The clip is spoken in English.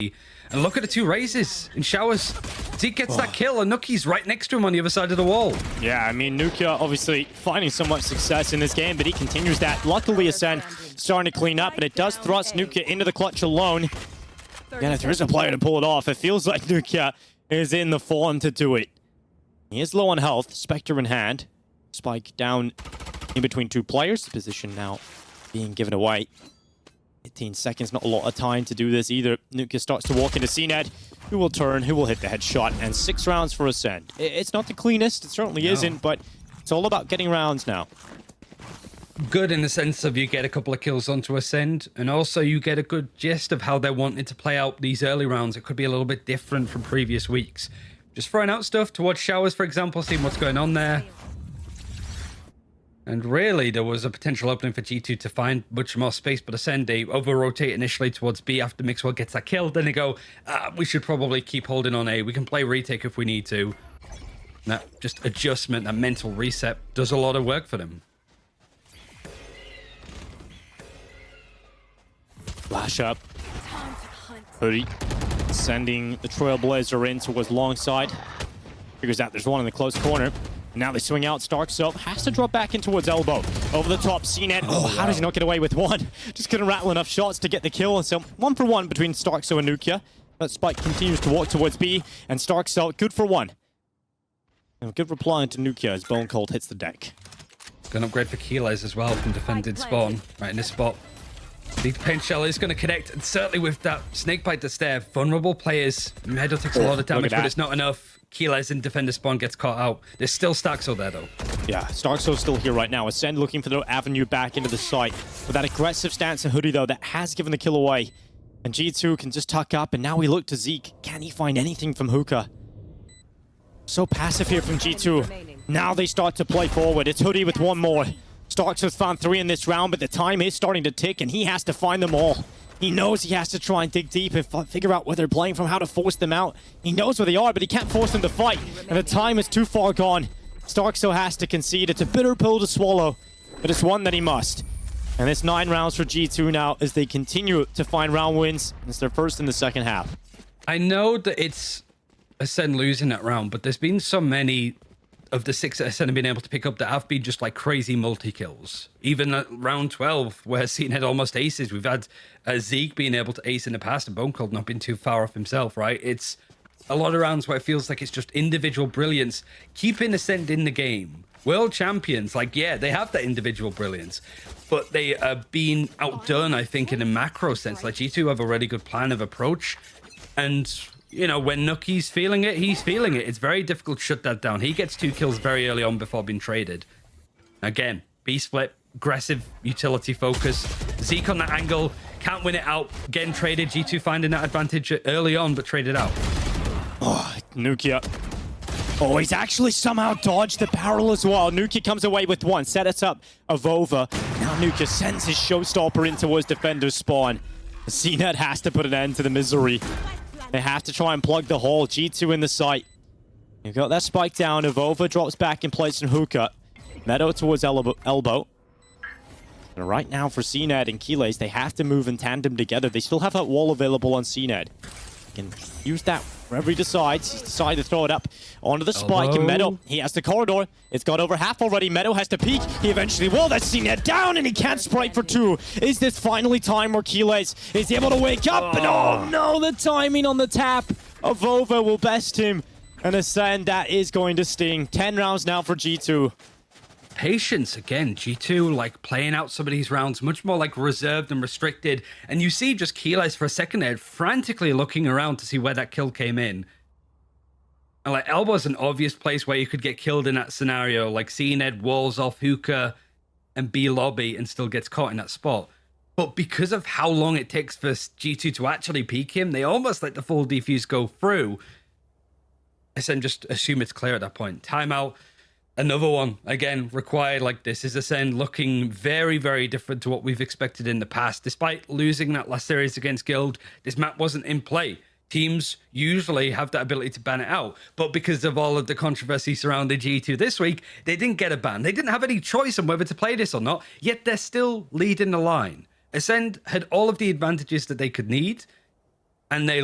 And look at the two raises in showers. Zeke gets that kill, and Nuki's right next to him on the other side of the wall. Yeah, I mean, Nukia obviously finding so much success in this game, but he continues that. Luckily, Acend starting to clean up, and it does thrust Nukia into the clutch alone. Again, if there is a player to pull it off, it feels like Nukia is in the form to do it. He is low on health, Spectre in hand. Spike down in between two players. The position now being given away. 18 seconds, not a lot of time to do this either. Nukia starts to walk into CNED, who will turn, who will hit the headshot, and 6 rounds for Acend. It's not the cleanest, it certainly isn't, but it's all about getting rounds now. Good in the sense of you get a couple of kills onto Acend, and also you get a good gist of how they're wanting to play out these early rounds. It could be a little bit different from previous weeks. Just throwing out stuff towards showers, for example, seeing what's going on there. And really, there was a potential opening for G2 to find much more space, but Acend, they over-rotate initially towards B after Mixwell gets that kill. Then they go, we should probably keep holding on A. We can play retake if we need to. And that just adjustment, that mental reset, does a lot of work for them. Flash up. Hoodie sending the Trailblazer in towards long side. Figures out there's one in the close corner. Now they swing out. Starkso has to drop back in towards elbow. Over the top, CNED. How does he not get away with one? Just couldn't rattle enough shots to get the kill. So 1 for 1 between Starkso and Nukia. But Spike continues to walk towards B. And Starkso, good for 1. And good reply into Nukia as Bone Cold hits the deck. Good upgrade for Keyless as well from defended spawn. Right in this spot. The paint shell is going to connect, and certainly with that snakebite that's there, vulnerable players. Meadow takes a lot of damage, but it's not enough. Keyless in defender spawn gets caught out. There's still Starkso there, though. Yeah, Starkso's still here right now. Acend looking for the avenue back into the site. With that aggressive stance of Hoodie, though, that has given the kill away. And G2 can just tuck up, and now we look to Zeke. Can he find anything from Hookah? So passive here from G2. Now they start to play forward. It's Hoodie with 1 more. Starkso's found 3 in this round, but the time is starting to tick, and he has to find them all. He knows he has to try and dig deep and figure out where they're playing from, how to force them out. He knows where they are, but he can't force them to fight. And the time is too far gone. Starkso has to concede. It's a bitter pill to swallow, but it's one that he must. And it's 9 rounds for G2 now as they continue to find round wins. It's their first in the second half. I know that it's Acend losing that round, but there's been so many of the 6 that Acend have been able to pick up that have been just like crazy multi-kills. Even at round 12, where Scene had almost aces, we've had Zeke being able to ace in the past and Bone Cold not being too far off himself, right? It's a lot of rounds where it feels like it's just individual brilliance, keeping Acend in the game. World champions, like, yeah, they have that individual brilliance, but they are being outdone, I think, in a macro sense. Like, G2 have a really good plan of approach, and you know, when Nuki's feeling it, he's feeling it. It's very difficult to shut that down. He gets 2 kills very early on before being traded. Again, B-split, aggressive utility focus. Zeke on that angle, can't win it out. Getting traded, G2 finding that advantage early on, but traded out. Oh, Nukia. Oh, he's actually somehow dodged the barrel as well. Nukia comes away with 1, set us up Avova. Now Nukia sends his showstopper in towards defender's spawn. CNED has to put an end to the misery. They have to try and plug the hole. G2 in the site. You've got that spike down. Avova drops back in place in Hookah. Meadow towards elbow. And right now for CNED and Keyless, they have to move in tandem together. They still have that wall available on CNED. Can use that wherever he decides. He's decided to throw it up onto the spike. And Meadow, he has the corridor. It's got over half already. Meadow has to peek. He eventually will. That's CNED down, and he can't sprite for 2. Is this finally time where Keyless is able to wake up? And oh no, the timing on the tap. Avova will best him. And Acend, that is going to sting. 10 rounds now for G2. Patience again. G2 like playing out some of these rounds much more like reserved and restricted, and you see just Keyless for a second there frantically looking around to see where that kill came in. And like elbow's an obvious place where you could get killed in that scenario, like CNED walls off Hookah and B lobby and still gets caught in that spot. But because of how long it takes for G2 to actually peek him, they almost let the full defuse go through. Acend just assume it's clear at that point. Timeout. Another one, again, required. Like, this is Acend looking very, very different to what we've expected in the past. Despite losing that last series against Guild, this map wasn't in play. Teams usually have that ability to ban it out. But because of all of the controversy surrounding G2 this week, they didn't get a ban. They didn't have any choice on whether to play this or not, yet they're still leading the line. Acend had all of the advantages that they could need, and they